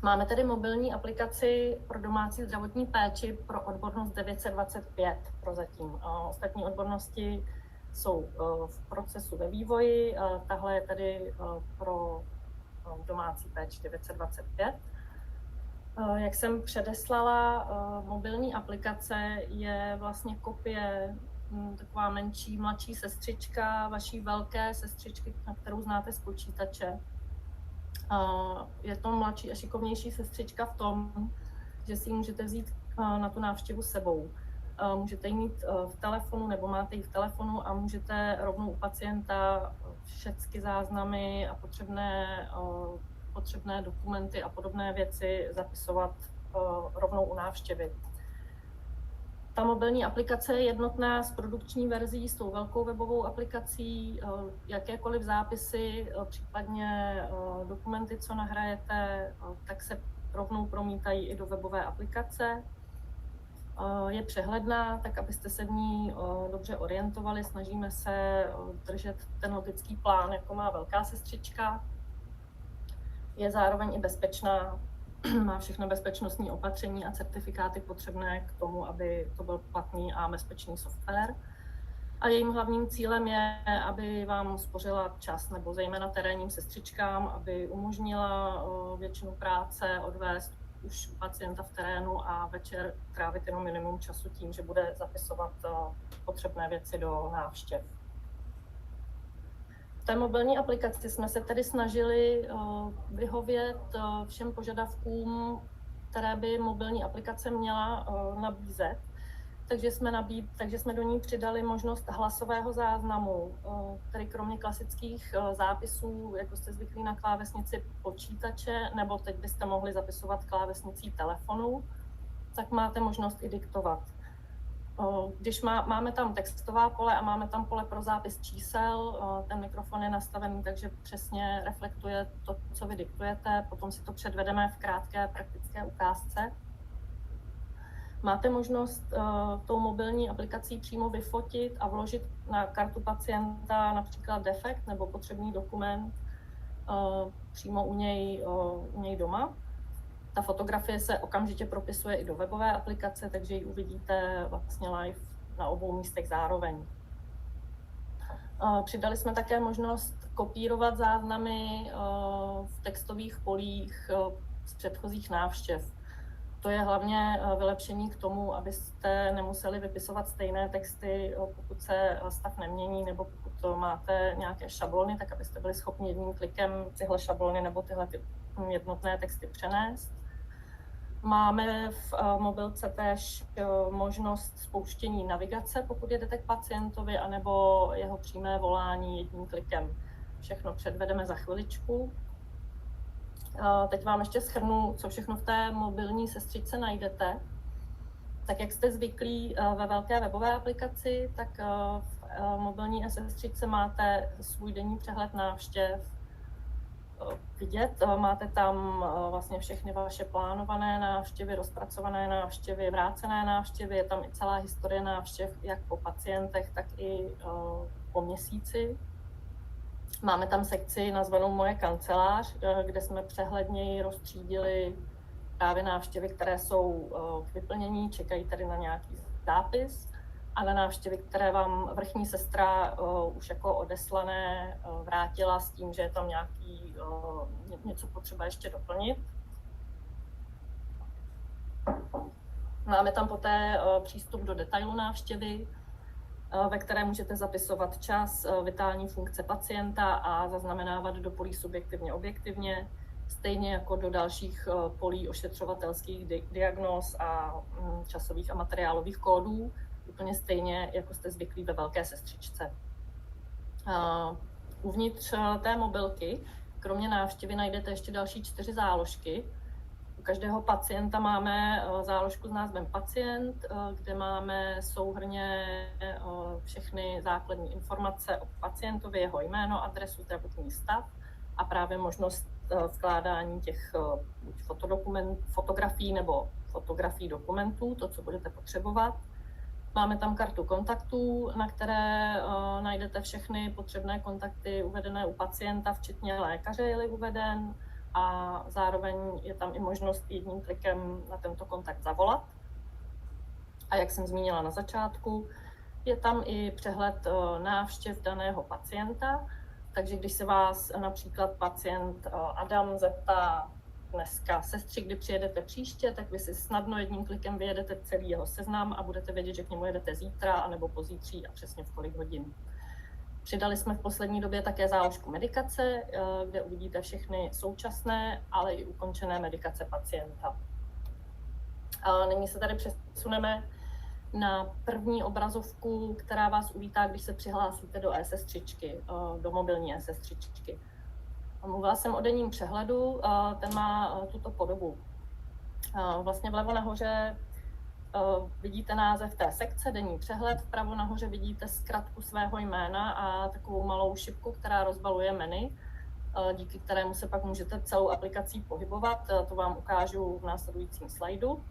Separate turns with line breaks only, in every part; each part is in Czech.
Máme tedy mobilní aplikaci pro domácí zdravotní péči pro odbornost 925 prozatím. Ostatní odbornosti jsou v procesu ve vývoji, tahle je tedy pro domácí péči 925. Jak jsem předeslala, mobilní aplikace je vlastně kopie, taková menší, mladší sestřička vaší velké sestřičky, na kterou znáte z počítače. Je to mladší a šikovnější sestřička v tom, že si ji můžete vzít na tu návštěvu s sebou. Můžete ji mít v telefonu nebo máte ji v telefonu a můžete rovnou u pacienta všechny záznamy a potřebné dokumenty a podobné věci zapisovat rovnou u návštěvy. Ta mobilní aplikace je jednotná s produkční verzí, s tou velkou webovou aplikací. Jakékoliv zápisy, případně dokumenty, co nahrajete, tak se rovnou promítají i do webové aplikace. Je přehledná, tak abyste se v ní dobře orientovali. Snažíme se držet ten logický plán, jako má velká sestřička. Je zároveň i bezpečná, má všechno bezpečnostní opatření a certifikáty potřebné k tomu, aby to byl platný a bezpečný software. A jejím hlavním cílem je, aby vám uspořila čas, nebo zejména terénním sestřičkám, aby umožnila většinu práce odvést už u pacienta v terénu a večer trávit jenom minimum času tím, že bude zapisovat potřebné věci do návštěv. V té mobilní aplikaci jsme se tedy snažili vyhovět všem požadavkům, které by mobilní aplikace měla nabízet. Takže jsme do ní přidali možnost hlasového záznamu, který kromě klasických zápisů, jako jste zvyklí na klávesnici počítače, nebo teď byste mohli zapisovat klávesnicí telefonu, tak máte možnost i diktovat. Když máme tam textová pole a máme tam pole pro zápis čísel, ten mikrofon je nastavený, takže přesně reflektuje to, co vy diktujete, potom si to předvedeme v krátké praktické ukázce. Máte možnost tou mobilní aplikací přímo vyfotit a vložit na kartu pacienta například defekt nebo potřebný dokument přímo u něj doma. Ta fotografie se okamžitě propisuje i do webové aplikace, takže ji uvidíte vlastně live na obou místech zároveň. Přidali jsme také možnost kopírovat záznamy v textových polích z předchozích návštěv. To je hlavně vylepšení k tomu, abyste nemuseli vypisovat stejné texty, pokud se stav nemění, nebo pokud máte nějaké šablony, tak abyste byli schopni jedním klikem tyhle šablony nebo tyhle jednotné texty přenést. Máme v mobilce též možnost spouštění navigace, pokud jedete k pacientovi, anebo jeho přímé volání jedním klikem. Všechno předvedeme za chviličku. Teď vám ještě shrnu, co všechno v té mobilní sestřičce najdete. Tak jak jste zvyklí ve velké webové aplikaci, tak v mobilní sestřičce máte svůj denní přehled návštěv vidět. Máte tam vlastně všechny vaše plánované návštěvy, rozpracované návštěvy, vrácené návštěvy. Je tam i celá historie návštěv, jak po pacientech, tak i po měsíci. Máme tam sekci nazvanou Moje kancelář, kde jsme přehledněji rozstřídili právě návštěvy, které jsou k vyplnění, čekají tady na nějaký zápis, a na návštěvy, které vám vrchní sestra už jako odeslané vrátila s tím, že je tam něco potřeba ještě doplnit. Máme tam poté přístup do detailu návštěvy, ve které můžete zapisovat čas, vitální funkce pacienta a zaznamenávat do polí subjektivně, objektivně, stejně jako do dalších polí ošetřovatelských diagnóz a časových a materiálových kódů, úplně stejně, jako jste zvyklí ve velké sestřičce. Uvnitř té mobilky, kromě návštěvy, najdete ještě další 4 záložky. U každého pacienta máme záložku s názvem Pacient, kde máme souhrnně všechny základní informace o pacientovi, jeho jméno, adresu, zdravotní stav a právě možnost vkládání těch fotografií nebo fotografií dokumentů, to, co budete potřebovat. Máme tam kartu kontaktů, na které najdete všechny potřebné kontakty uvedené u pacienta, včetně lékaře, je-li uveden. a zároveň je tam i možnost jedním klikem na tento kontakt zavolat. A jak jsem zmínila na začátku, je tam i přehled návštěv daného pacienta, takže když se vás například pacient Adam zeptá dneska sestři, kdy přijedete příště, tak vy si snadno jedním klikem vyjedete celý jeho seznam a budete vědět, že k němu jedete zítra anebo pozítří a přesně v kolik hodin. Přidali jsme v poslední době také záložku medikace, kde uvidíte všechny současné, ale i ukončené medikace pacienta. Nyní se tady přesuneme na první obrazovku, která vás uvítá, když se přihlásíte do e-sestřičky, do mobilní e-sestřičky. Mluvila jsem o denním přehledu, ten má tuto podobu. Vlastně vlevo nahoře vidíte název té sekce, denní přehled, vpravo nahoře vidíte zkratku svého jména a takovou malou šipku, která rozbaluje menu, díky kterému se pak můžete celou aplikací pohybovat. To vám ukážu v následujícím slajdu.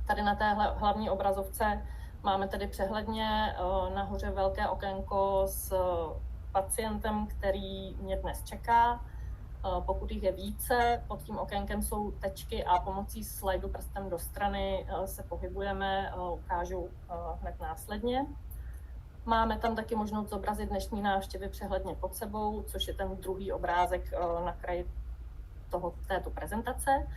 Tady na téhle hlavní obrazovce máme tedy přehledně nahoře velké okénko s pacientem, který mě dnes čeká. Pokud jich je více, pod tím okénkem jsou tečky a pomocí slajdu prstem do strany se pohybujeme, ukážu hned následně. Máme tam taky možnost zobrazit dnešní návštěvy přehledně pod sebou, což je ten druhý obrázek na kraji této prezentace.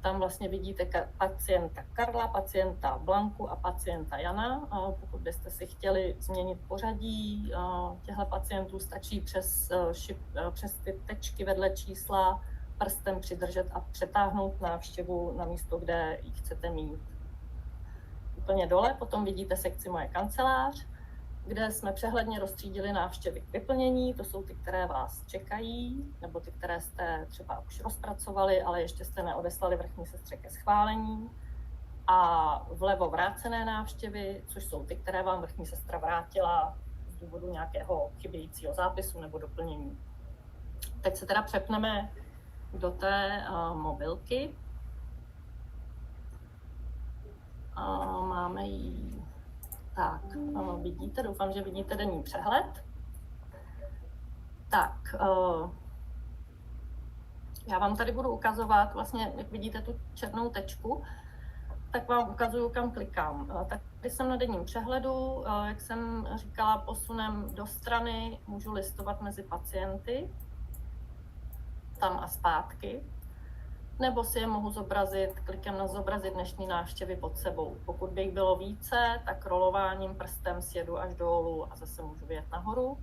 Tam vlastně vidíte pacienta Karla, pacienta Blanku a pacienta Jana. Pokud byste si chtěli změnit pořadí těchto pacientů, stačí přes ty tečky vedle čísla prstem přidržet a přetáhnout návštěvu na místo, kde ji chcete mít. Úplně dole potom vidíte sekci Moje kancelář, kde jsme přehledně rozstřídili návštěvy k vyplnění. To jsou ty, které vás čekají, nebo ty, které jste třeba už rozpracovali, ale ještě jste neodeslali vrchní sestře ke schválení. A vlevo vrácené návštěvy, což jsou ty, které vám vrchní sestra vrátila z důvodu nějakého chybějícího zápisu nebo doplnění. Teď se teda přepneme do té mobilky. Máme ji. Tak, vidíte, doufám, že vidíte denní přehled. Tak, já vám tady budu ukazovat, vlastně, jak vidíte tu černou tečku, tak vám ukazuju, kam klikám. Tak když jsem na denním přehledu, jak jsem říkala, posunem do strany, můžu listovat mezi pacienty, tam a zpátky. Nebo si je mohu zobrazit klikem na zobrazit dnešní návštěvy pod sebou. Pokud by jich bylo více, tak rolováním prstem sjedu až dolů a zase můžu vyjet nahoru.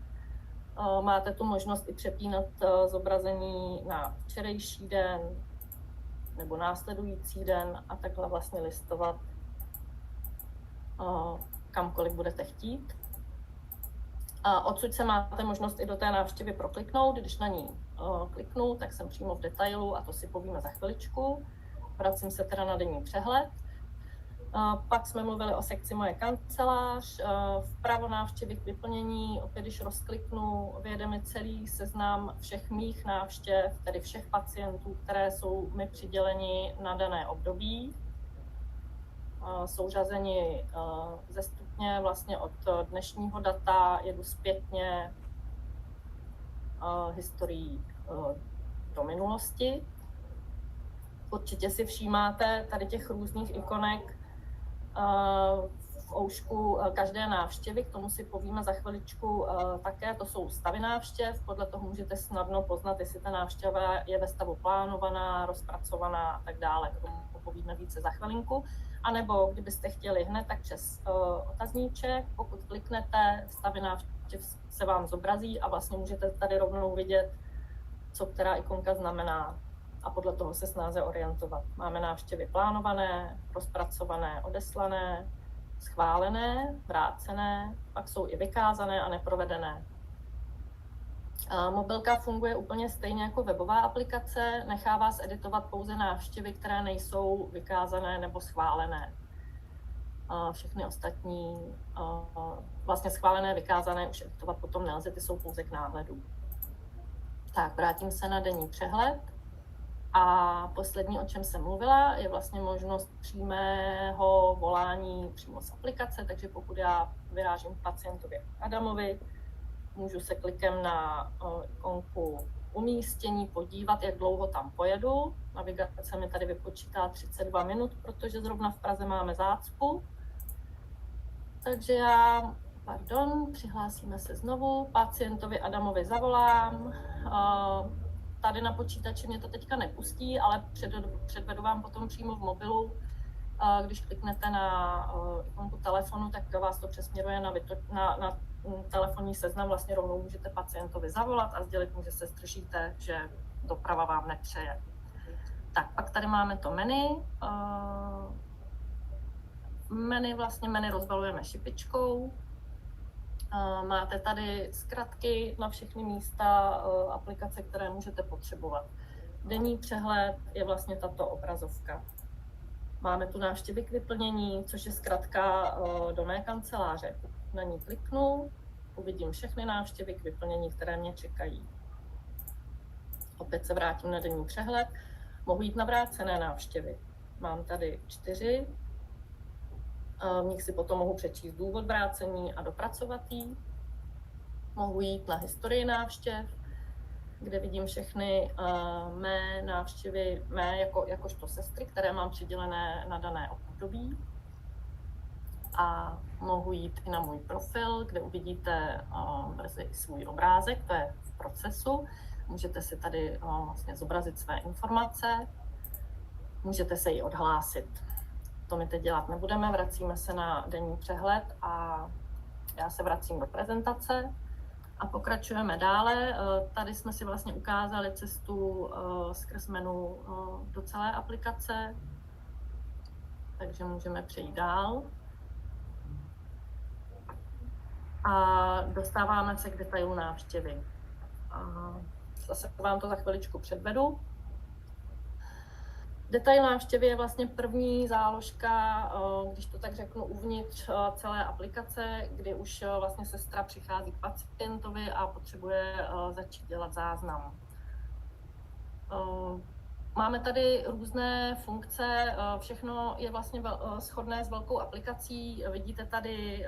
Máte tu možnost i přepínat zobrazení na včerejší den nebo následující den a takhle vlastně listovat kamkoliv budete chtít. Odsud se máte možnost i do té návštěvy prokliknout. Když na ní kliknu, tak jsem přímo v detailu a to si povíme za chviličku. Vracím se teda na denní přehled. Pak jsme mluvili o sekci Moje kancelář. Vpravo návštěvy k vyplnění. Opět, když rozkliknu, vyjede mi celý seznam všech mých návštěv, tedy všech pacientů, které jsou mi přiděleni na dané období. Jsou řazeni ze stupně vlastně od dnešního data, jedu zpětně historií do minulosti. Určitě si všímáte tady těch různých ikonek v oušku každé návštěvy, k tomu si povíme za chviličku také. To jsou stavy návštěv, podle toho můžete snadno poznat, jestli ta návštěva je ve stavu plánovaná, rozpracovaná a tak dále. K tomu povíme více za chvilinku. A nebo kdybyste chtěli hned, tak přes otazníček, pokud kliknete, stavy návštěv se vám zobrazí a vlastně můžete tady rovnou vidět, co která ikonka znamená a podle toho se snáze orientovat. Máme návštěvy plánované, rozpracované, odeslané, schválené, vrácené, pak jsou i vykázané a neprovedené. Mobilka funguje úplně stejně jako webová aplikace, nechá vás editovat pouze návštěvy, které nejsou vykázané nebo schválené. Všechny ostatní, vlastně schválené, vykázané, už editovat potom nelze, ty jsou pouze k náhledu. Tak, vrátím se na denní přehled. A poslední, o čem jsem mluvila, je vlastně možnost přímého volání přímo z aplikace, takže pokud já vyrážím pacientovi Adamovi, můžu se klikem na ikonku umístění podívat, jak dlouho tam pojedu. Navigace mi tady vypočítá 32 minut, protože zrovna v Praze máme zácpu. Takže přihlásíme se znovu, pacientovi Adamovi zavolám. Tady na počítači mě to teďka nepustí, ale předvedu vám potom přímo v mobilu. Když kliknete na ikonku telefonu, tak vás to přesměruje na telefonní seznam. Vlastně rovnou můžete pacientovi zavolat a sdělit mu, že se zdržíte, že doprava vám nepřeje. Tak, pak tady máme to menu. Menu rozbalujeme šipičkou. Máte tady zkratky na všechny místa aplikace, které můžete potřebovat. Denní přehled je vlastně tato obrazovka. Máme tu návštěvy k vyplnění, což je zkratka do mé kanceláře. Na ní kliknu, uvidím všechny návštěvy k vyplnění, které mě čekají. Opět se vrátím na denní přehled. Mohu jít na vrácené návštěvy. Mám tady 4. V nich si potom mohu přečíst důvod vrácení a dopracovat jí. Mohu jít na historii návštěv, kde vidím všechny mé návštěvy, jakožto sestry, které mám přidělené na dané období. A mohu jít i na můj profil, kde uvidíte brzy svůj obrázek, to je v procesu. Můžete si tady vlastně zobrazit své informace, můžete se jí odhlásit. To my teď dělat nebudeme, vracíme se na denní přehled a já se vracím do prezentace a pokračujeme dále. Tady jsme si vlastně ukázali cestu skrz menu do celé aplikace, takže můžeme přejít dál. A dostáváme se k detailu návštěvy. Zase vám to za chviličku předvedu. Detail návštěvy je vlastně první záložka, když to tak řeknu, uvnitř celé aplikace, kdy už vlastně sestra přichází k pacientovi a potřebuje začít dělat záznam. Máme tady různé funkce, všechno je vlastně shodné s velkou aplikací. Vidíte tady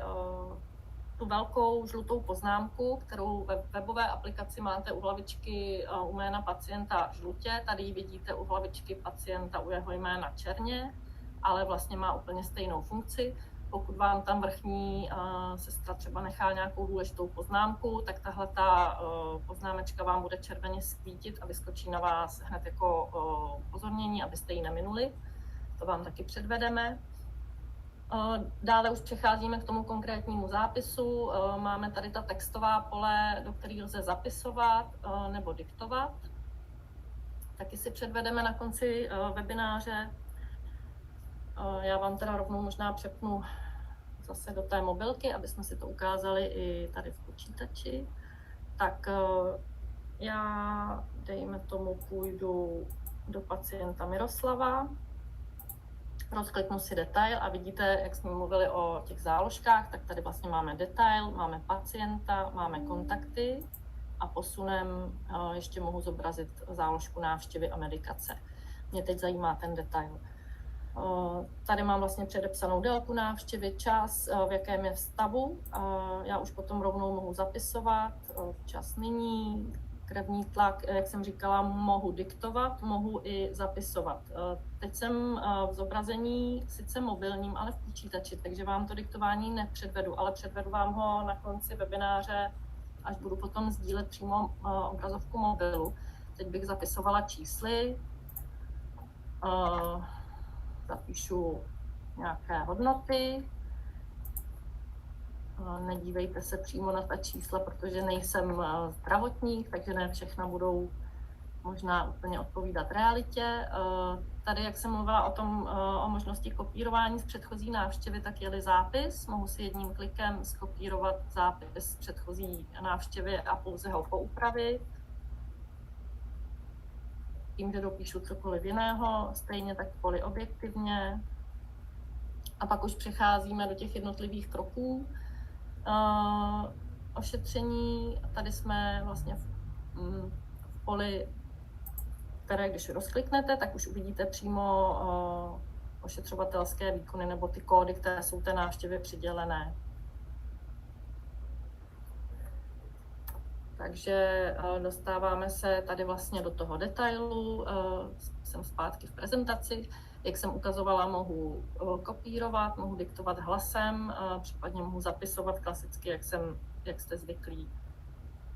tu velkou žlutou poznámku, kterou ve webové aplikaci máte u hlavičky u jména pacienta žlutě. Tady ji vidíte u hlavičky pacienta u jeho jména černě, ale vlastně má úplně stejnou funkci. Pokud vám tam vrchní sestra třeba nechá nějakou důležitou poznámku, tak tahle poznámečka vám bude červeně svítit a vyskočí na vás hned jako upozornění, abyste ji neminuli. To vám taky předvedeme. Dále už přecházíme k tomu konkrétnímu zápisu. Máme tady ta textová pole, do kterých lze zapisovat nebo diktovat. Taky si předvedeme na konci webináře. Já vám teda rovnou možná přepnu zase do té mobilky, aby jsme si to ukázali i tady v počítači. Tak já, dejme tomu, půjdu do pacienta Miroslava. Rozkliknu si detail a vidíte, jak jsme mluvili o těch záložkách, tak tady vlastně máme detail, máme pacienta, máme kontakty a posunem ještě mohu zobrazit záložku návštěvy a medikace. Mě teď zajímá ten detail. Tady mám vlastně předepsanou délku návštěvy, čas, v jakém je stavu. Já už potom rovnou mohu zapisovat čas nyní, krevní tlak, jak jsem říkala, mohu diktovat, mohu i zapisovat. Teď jsem v zobrazení sice mobilním, ale v počítači, takže vám to diktování nepředvedu, ale předvedu vám ho na konci webináře, až budu potom sdílet přímo obrazovku mobilu. Teď bych zapisovala čísly, zapíšu nějaké hodnoty. Nedívejte se přímo na ta čísla, protože nejsem zdravotník, takže ne všechna budou možná úplně odpovídat realitě. Tady, jak jsem mluvila o možnosti kopírování z předchozí návštěvy, tak je-li zápis, mohu si jedním klikem skopírovat zápis z předchozí návštěvy a pouze ho poupravit. Tím, že dopíšu cokoliv jiného, stejně tak polyobjektivně. A pak už přecházíme do těch jednotlivých kroků. Ošetření, tady jsme vlastně v poli, které když rozkliknete, tak už uvidíte přímo ošetřovatelské výkony nebo ty kódy, které jsou té návštěvě přidělené. Takže dostáváme se tady vlastně do toho detailu. Jsem zpátky v prezentaci. Jak jsem ukazovala, mohu kopírovat, mohu diktovat hlasem, případně mohu zapisovat klasicky, jak jste zvyklí.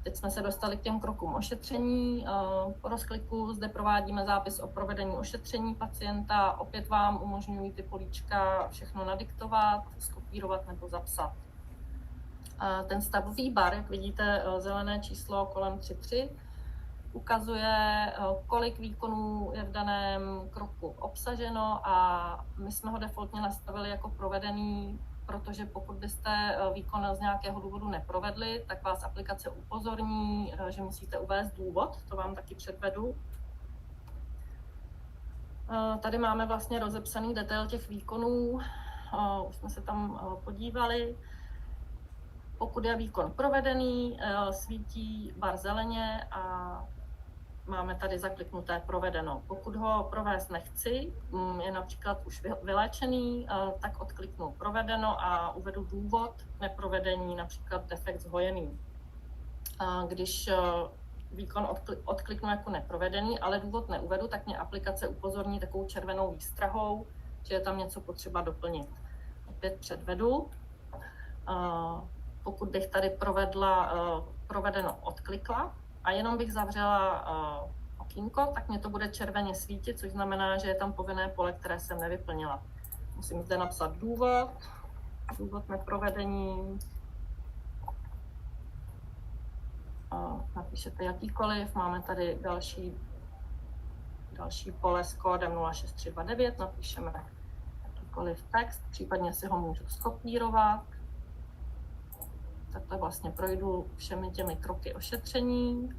Teď jsme se dostali k těm krokům ošetření. Po rozkliku zde provádíme zápis o provedení ošetření pacienta. Opět vám umožňují ty políčka všechno nadiktovat, skopírovat nebo zapsat. Ten stavový bar, jak vidíte, zelené číslo kolem 3.3, ukazuje, kolik výkonů je v daném kroku obsaženo a my jsme ho defaultně nastavili jako provedený, protože pokud byste výkon z nějakého důvodu neprovedli, tak vás aplikace upozorní, že musíte uvést důvod, to vám taky předvedu. Tady máme vlastně rozepsaný detail těch výkonů, už jsme se tam podívali. Pokud je výkon provedený, svítí bar zeleně a máme tady zakliknuté provedeno. Pokud ho provést nechci, je například už vyléčený, tak odkliknu provedeno a uvedu důvod neprovedení, například defekt zhojený. Když výkon odkliknu jako neprovedený, ale důvod neuvedu, tak mě aplikace upozorní takovou červenou výstrahou, že je tam něco potřeba doplnit. Opět předvedu. Pokud bych tady provedeno odklikla a jenom bych zavřela okýnko, tak mě to bude červeně svítit, což znamená, že je tam povinné pole, které jsem nevyplnila. Musím zde napsat důvod neprovedení. Napíšete jakýkoliv, máme tady další pole s kódem 06329, napíšeme jakýkoliv text, případně si ho můžu skopírovat. Takhle vlastně projdu všemi těmi kroky ošetření.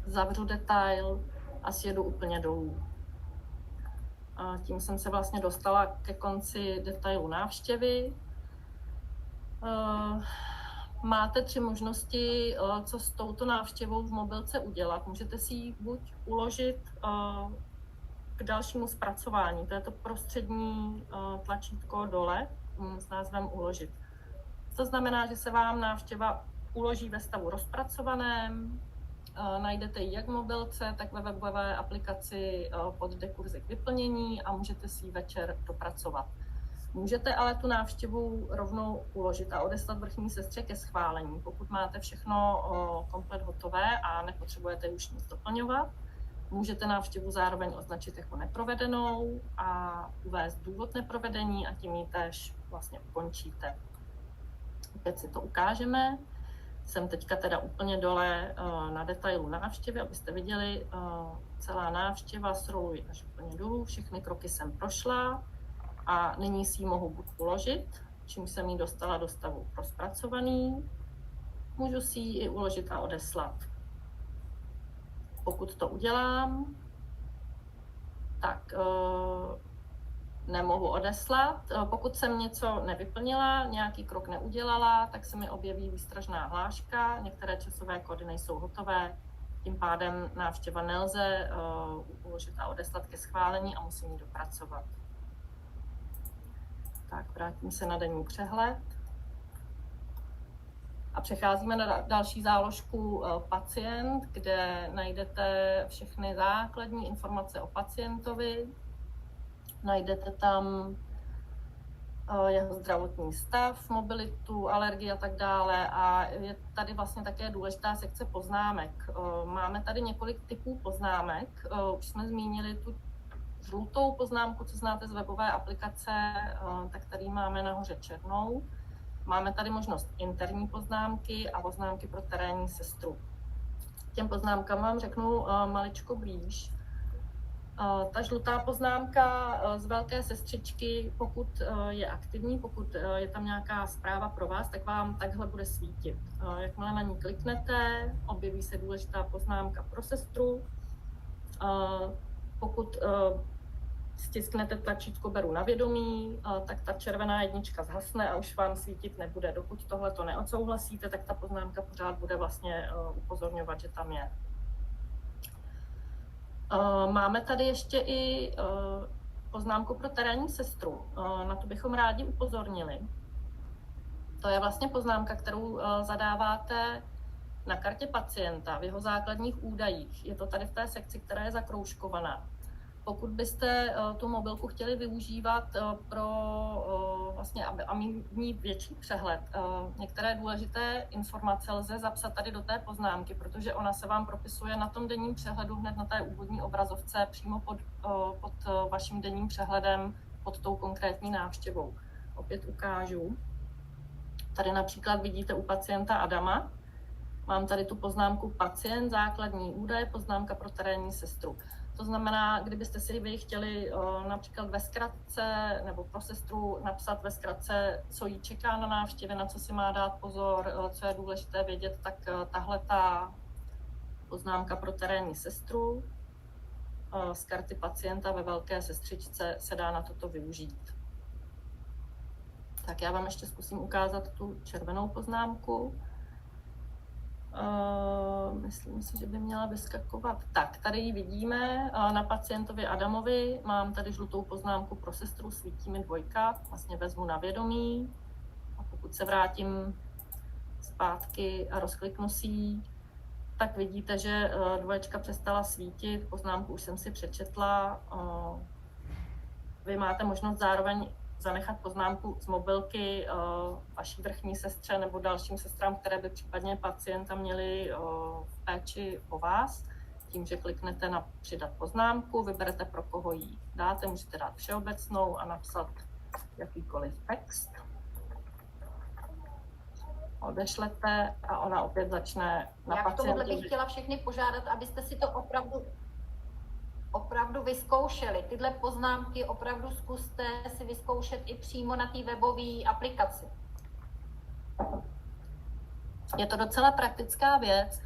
Zavřu detail a sjedu úplně dolů. A tím jsem se vlastně dostala ke konci detailu návštěvy. Máte 3 možnosti, co s touto návštěvou v mobilce udělat. Můžete si ji buď uložit k dalšímu zpracování, to je to prostřední tlačítko dole s názvem uložit. To znamená, že se vám návštěva uloží ve stavu rozpracovaném, najdete ji jak v mobilce, tak ve webové aplikaci pod dekurzy k vyplnění a můžete si ji večer dopracovat. Můžete ale tu návštěvu rovnou uložit a odeslat vrchní sestře ke schválení, pokud máte všechno komplet hotové a nepotřebujete už nic doplňovat. Můžete návštěvu zároveň označit jako neprovedenou a uvést důvod neprovedení a tím ji též vlastně ukončíte. Opět si to ukážeme. Jsem teďka teda úplně dole na detailu návštěvy, abyste viděli, celá návštěva scrolluji až úplně dolů, všechny kroky jsem prošla a nyní si ji mohu buď uložit, čím jsem ji dostala do stavu rozpracovaný, můžu si ji i uložit a odeslat. Pokud to udělám, tak nemohu odeslat. Pokud jsem něco nevyplnila, nějaký krok neudělala, tak se mi objeví výstražná hláška. Některé časové kódy nejsou hotové, tím pádem návštěva nelze uložit a odeslat ke schválení a musím ji dopracovat. Tak, vrátím se na denní přehled. A přecházíme na další záložku pacient, kde najdete všechny základní informace o pacientovi. Najdete tam jeho zdravotní stav, mobilitu, alergie a tak dále. A je tady vlastně také důležitá sekce poznámek. Máme tady několik typů poznámek. Už jsme zmínili tu žlutou poznámku, co znáte z webové aplikace, tak tady máme nahoře černou. Máme tady možnost interní poznámky a poznámky pro terénní sestru. Těm poznámkám vám řeknu maličko blíž. Ta žlutá poznámka z velké sestřičky, pokud je aktivní, pokud je tam nějaká zpráva pro vás, tak vám takhle bude svítit. Jakmile na ní kliknete, objeví se důležitá poznámka pro sestru. Pokud stisknete tlačítko beru na vědomí, tak ta červená jednička zhasne a už vám svítit nebude. Dokud tohle to neodsouhlasíte, tak ta poznámka pořád bude vlastně upozorňovat, že tam je. Máme tady ještě i poznámku pro terénní sestru. Na to bychom rádi upozornili. To je vlastně poznámka, kterou zadáváte na kartě pacienta v jeho základních údajích. Je to tady v té sekci, která je zakroužkovaná. Pokud byste tu mobilku chtěli využívat pro vlastně, aby mít větší přehled, některé důležité informace lze zapsat tady do té poznámky, protože ona se vám propisuje na tom denním přehledu hned na té úvodní obrazovce přímo pod vaším denním přehledem, pod tou konkrétní návštěvou. Opět ukážu. Tady například vidíte u pacienta Adama, mám tady tu poznámku pacient, základní údaje, poznámka pro terénní sestru. To znamená, kdybyste si vy chtěli například ve zkratce nebo pro sestru napsat ve zkratce, co jí čeká na návštěvě, na co si má dát pozor, co je důležité vědět, tak tahle ta poznámka pro terénní sestru z karty pacienta ve velké sestřičce se dá na toto využít. Tak já vám ještě zkusím ukázat tu červenou poznámku. Myslím si, že by měla vyskakovat. Tak, tady ji vidíme na pacientovi Adamovi. Mám tady žlutou poznámku pro sestru, svítí mi 2, vlastně vezmu na vědomí. A pokud se vrátím zpátky a rozkliknu si ji, tak vidíte, že 2 přestala svítit, poznámku už jsem si přečetla. Vy máte možnost zároveň zanechat poznámku z mobilky vaší vrchní sestře nebo dalším sestrám, které by případně pacienta měli v péči o vás. Tím, že kliknete na přidat poznámku, vyberete, pro koho ji dáte, můžete dát všeobecnou a napsat jakýkoliv text. Odešlete a ona opět začne na
Já
pacientovi.
k tomuhle bych chtěla všechny požádat, abyste si to opravdu vyzkoušeli. Tyhle poznámky opravdu zkuste si vyzkoušet i přímo na té webové aplikaci.
Je to docela praktická věc.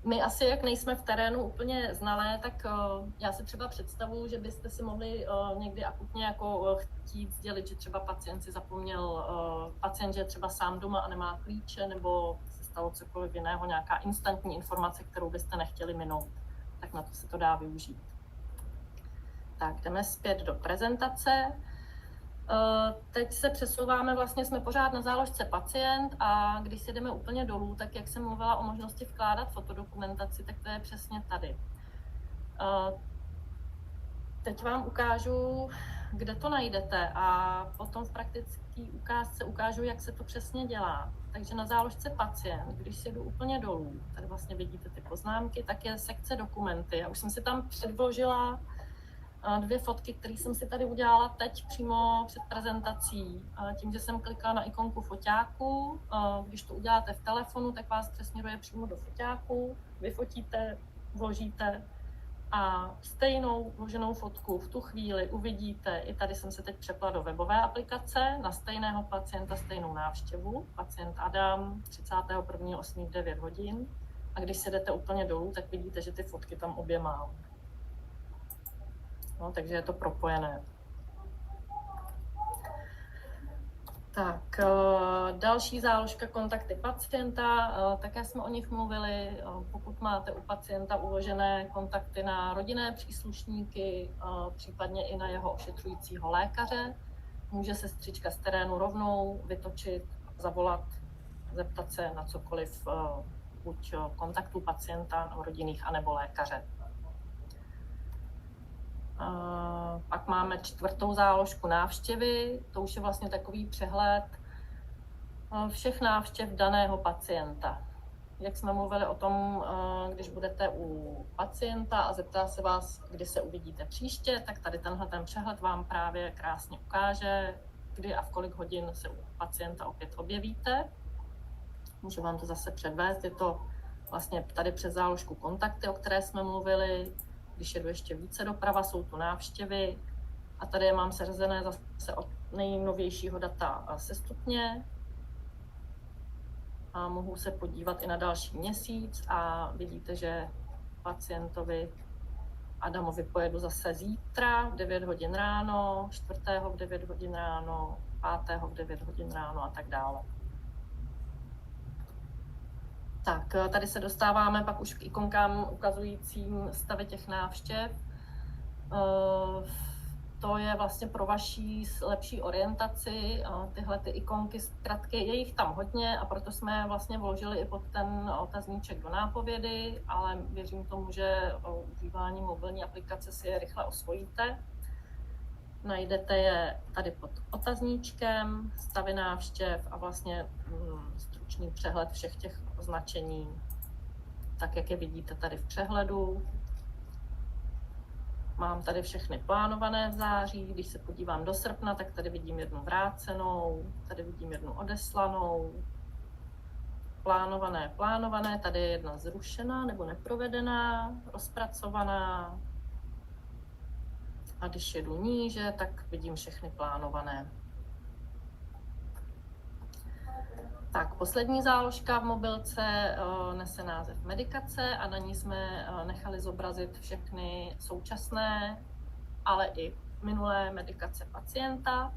My asi, jak nejsme v terénu úplně znalé, tak já si třeba představuji, že byste si mohli někdy akutně jako chtít sdělit, že třeba pacient si zapomněl, pacient je třeba sám doma a nemá klíče, nebo se stalo cokoliv jiného, nějaká instantní informace, kterou byste nechtěli minout. Tak na to se to dá využít. Tak jdeme zpět do prezentace. Teď se přesouváme, vlastně jsme pořád na záložce pacient a když si jdeme úplně dolů, tak jak jsem mluvila o možnosti vkládat fotodokumentaci, tak to je přesně tady. Teď vám ukážu, kde to najdete a potom v praktické ukázce ukážu, jak se to přesně dělá. Takže na záložce pacient, když si jdu úplně dolů, tady vlastně vidíte ty poznámky, tak je sekce dokumenty. Já už jsem si tam předložila 2 fotky, které jsem si tady udělala teď přímo před prezentací. Tím, že jsem klikala na ikonku foťáku, když to uděláte v telefonu, tak vás přesměruje přímo do foťáku, vyfotíte, vložíte a stejnou vloženou fotku v tu chvíli uvidíte, i tady jsem se teď přepla do webové aplikace, na stejného pacienta, stejnou návštěvu, pacient Adam, 31.8. v 9 hodin. A když se jdete úplně dolů, tak vidíte, že ty fotky tam obě mám. No, takže je to propojené. Tak, další záložka kontakty pacienta, také jsme o nich mluvili. Pokud máte u pacienta uložené kontakty na rodinné příslušníky, případně i na jeho ošetřujícího lékaře, může sestřička z terénu rovnou vytočit, zavolat, zeptat se na cokoliv, buď kontaktů pacienta, rodinných, anebo lékaře. Pak máme 4. záložku návštěvy, to už je vlastně takový přehled všech návštěv daného pacienta. Jak jsme mluvili o tom, když budete u pacienta a zeptá se vás, kdy se uvidíte příště, tak tady tenhle ten přehled vám právě krásně ukáže, kdy a v kolik hodin se u pacienta opět objevíte. Můžu vám to zase předvést, je to vlastně tady přes záložku kontakty, o které jsme mluvili. Když jedu ještě více doprava, jsou tu návštěvy a tady je mám seřazené zase od nejnovějšího data sestupně a mohu se podívat i na další měsíc a vidíte, že pacientovi Adamovi pojedu zase zítra v 9 hodin ráno, 4. v 9 hodin ráno, 5. v 9 hodin ráno a tak dále. Tak, tady se dostáváme pak už k ikonkám ukazujícím stavy těch návštěv. to je vlastně pro vaší lepší orientaci. Tyhle ty ikonky, zkratky, je jich tam hodně a proto jsme je vlastně vložili i pod ten otazníček do nápovědy, ale věřím tomu, že o užívání mobilní aplikace si je rychle osvojíte. Najdete je tady pod otazníčkem, stavy návštěv a vlastně stručný přehled všech těch označení, tak jak je vidíte tady v přehledu. Mám tady všechny plánované v září, když se podívám do srpna, tak tady vidím jednu vrácenou, tady vidím jednu odeslanou, plánované, tady je jedna zrušená nebo neprovedená, rozpracovaná. A když jedu níže, tak vidím všechny plánované. Tak, poslední záložka v mobilce nese název medikace a na ní jsme nechali zobrazit všechny současné, ale i minulé medikace pacienta.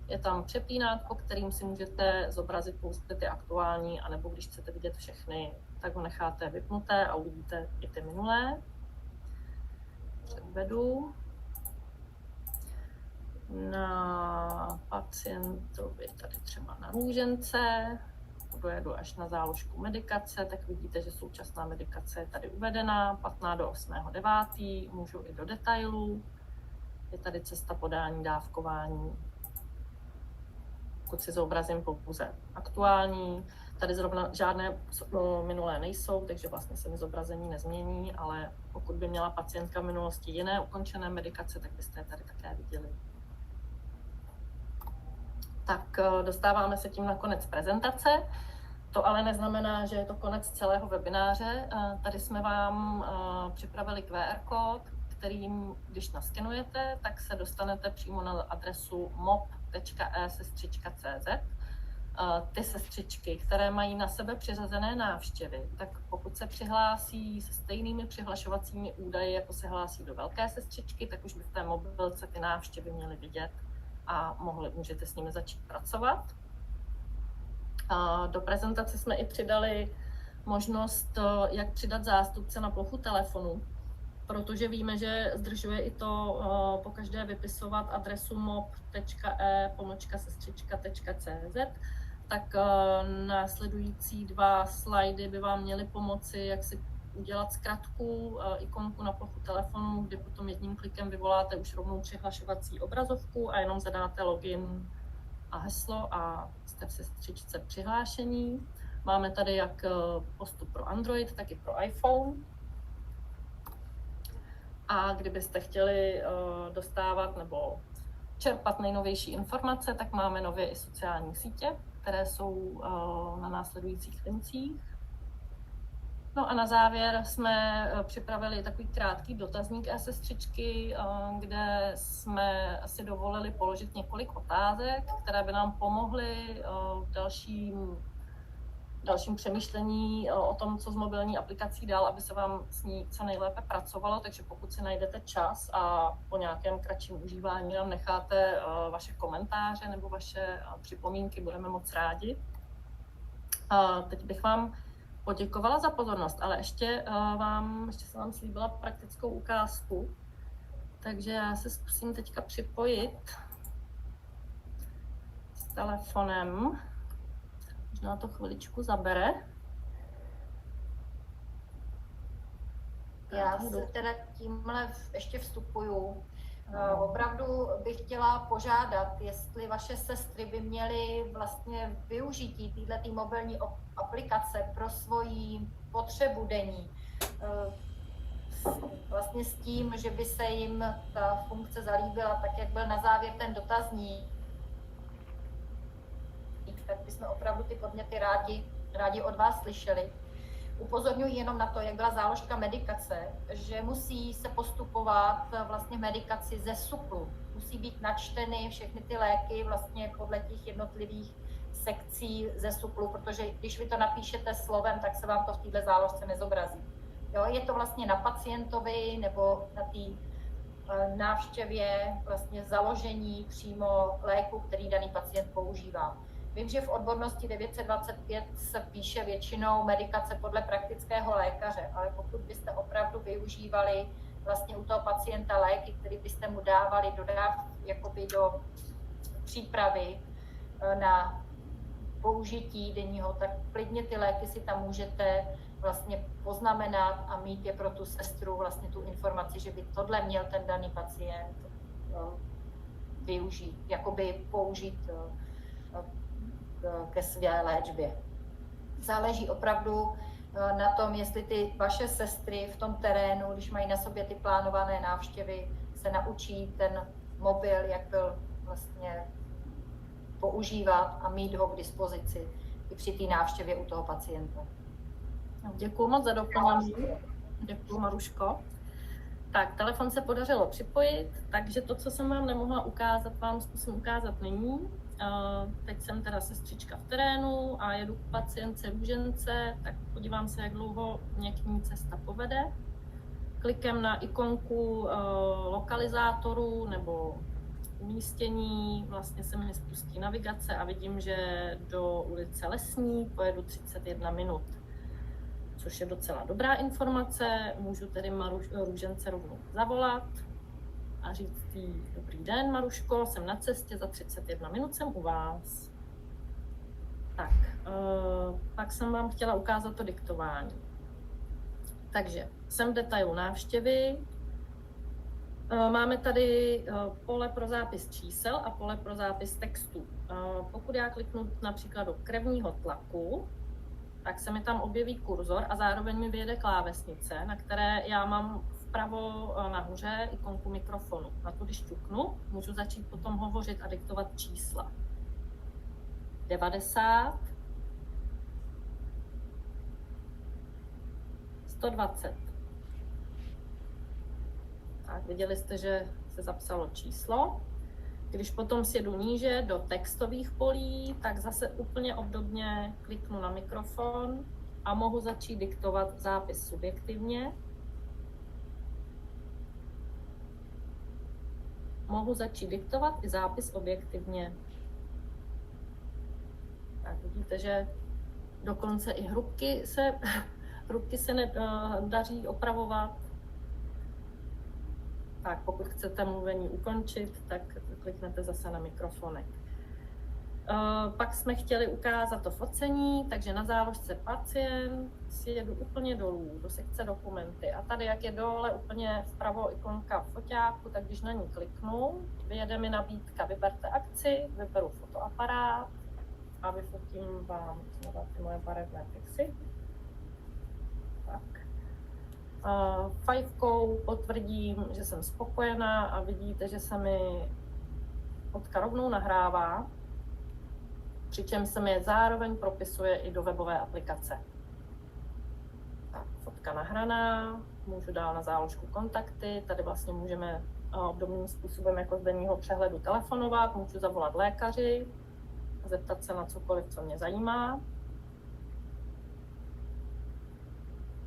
Je tam přepínátko, kterým si můžete zobrazit pouze ty aktuální, anebo když chcete vidět všechny, tak ho necháte vypnuté a uvidíte i ty minulé. Předvedu. Na pacientovi tady třeba na růžence, dojedu až na záložku medikace, tak vidíte, že současná medikace je tady uvedená, 15 do 8.9. Můžu i do detailů. Je tady cesta podání, dávkování. Pokud si zobrazím pouze aktuální, tady zrovna žádné minulé nejsou, takže vlastně se mi zobrazení nezmění, ale pokud by měla pacientka v minulosti jiné ukončené medikace, tak byste je tady také viděli. Tak dostáváme se tím na konec prezentace. To ale neznamená, že je to konec celého webináře. Tady jsme vám připravili QR kód, kterým, když naskenujete, tak se dostanete přímo na adresu mop.e-cz. Ty sestřičky, které mají na sebe přiřazené návštěvy, tak pokud se přihlásí se stejnými přihlašovacími údaji, jako se hlásí do velké sestřičky, tak už by v té mobilce ty návštěvy měly vidět a můžete s nimi začít pracovat. Do prezentace jsme i přidali možnost, jak přidat zástupce na plochu telefonu, protože víme, že zdržuje i to pokaždé vypisovat adresu mop.e-sestřička.cz, tak následující 2 slajdy by vám měly pomoci, jak si udělat zkratku, ikonku na plochu telefonu, kdy potom jedním klikem vyvoláte už rovnou přihlašovací obrazovku a jenom zadáte login a heslo a jste v sestřičce přihlášení. Máme tady jak postup pro Android, tak i pro iPhone. A kdybyste chtěli dostávat nebo čerpat nejnovější informace, tak máme nově i sociální sítě, které jsou na následujících linkích. No a na závěr jsme připravili takový krátký dotazník e-sestřičky, kde jsme si dovolili položit několik otázek, které by nám pomohly v dalším přemýšlení o tom, co s mobilní aplikací dál, aby se vám s ní co nejlépe pracovalo. Takže pokud si najdete čas a po nějakém kratším užívání nám necháte vaše komentáře nebo vaše připomínky, budeme moc rádi. Teď bych vám poděkovala za pozornost, ale ještě jsem vám slíbila praktickou ukázku, takže já se zkusím teďka připojit s telefonem. Možná to chviličku zabere.
Já se teda tímhle ještě vstupuju. Opravdu bych chtěla požádat, jestli vaše sestry by měly vlastně využití této mobilní aplikace pro svoji potřebu denní. Vlastně s tím, že by se jim ta funkce zalíbila, tak jak byl na závěr ten dotazník, tak bychom opravdu ty podněty rádi od vás slyšeli. Upozorňuji jenom na to, jak byla záložka medikace, že musí se postupovat vlastně medikaci ze SÚKLu. Musí být načteny všechny ty léky vlastně podle těch jednotlivých sekcí ze SÚKLu, protože když vy to napíšete slovem, tak se vám to v této záložce nezobrazí. Jo, je to vlastně na pacientovi nebo na té návštěvě vlastně založení přímo léku, který daný pacient používá. Vím, že v odbornosti 925 se píše většinou medikace podle praktického lékaře, ale pokud byste opravdu využívali vlastně u toho pacienta léky, které byste mu dávali jakoby do přípravy na použití denního, tak klidně ty léky si tam můžete vlastně poznamenat a mít je pro tu sestru vlastně tu informaci, že by tohle měl ten daný pacient využít, jakoby použít ke své léčbě. Záleží opravdu na tom, jestli ty vaše sestry v tom terénu, když mají na sobě ty plánované návštěvy, se naučí ten mobil, jak byl vlastně používat a mít ho k dispozici i při té návštěvě u toho pacienta.
Děkuji moc za doplnění. Děkuji, Maruško. Tak, telefon se podařilo připojit, takže to, co jsem vám nemohla ukázat, vám zkusím ukázat nyní. Teď jsem teda sestřička v terénu a jedu k pacientce Růžence, tak podívám se, jak dlouho mě k ní cesta povede. Klikem na ikonku lokalizátoru nebo umístění vlastně se mi spustí navigace a vidím, že do ulice Lesní pojedu 31 minut, což je docela dobrá informace. Můžu tedy Růžence rovnou zavolat a říct jí: dobrý den, Maruško, jsem na cestě, za 31 minut jsem u vás. Tak, pak jsem vám chtěla ukázat to diktování. Takže jsem v detailu návštěvy. Máme tady pole pro zápis čísel a pole pro zápis textu. Pokud já kliknu například do krevního tlaku, tak se mi tam objeví kurzor a zároveň mi vyjede klávesnice, na které já mám vpravo nahoře ikonku mikrofonu. Na to, když ťuknu, můžu začít potom hovořit a diktovat čísla. 90, 120. Tak, viděli jste, že se zapsalo číslo. Když potom sjedu níže do textových polí, tak zase úplně obdobně kliknu na mikrofon a mohu začít diktovat zápis subjektivně. Mohu začít diktovat i zápis objektivně. Tak vidíte, že dokonce i hrubky se daří opravovat. Tak pokud chcete mluvení ukončit, tak kliknete zase na mikrofonek. Pak jsme chtěli ukázat to focení, takže na záložce pacient si jedu úplně dolů do sekce dokumenty. A tady, jak je dole úplně vpravo ikonka foťáku, tak když na ní kliknu, vyjede mi nabídka: vyberte akci, vyberu fotoaparát a vyfotím vám znova ty moje barevné fixy. Tak. Fajfkou potvrdím, že jsem spokojená a vidíte, že se mi fotka rovnou nahrává, přičemž se mi zároveň propisuje i do webové aplikace. Tak, fotka nahraná, můžu dál na záložku kontakty, tady vlastně můžeme obdobným způsobem jako z denního přehledu telefonovat, můžu zavolat lékaři, zeptat se na cokoliv, co mě zajímá.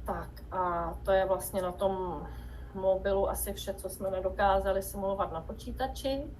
Tak a to je vlastně na tom mobilu asi vše, co jsme nedokázali simulovat na počítači.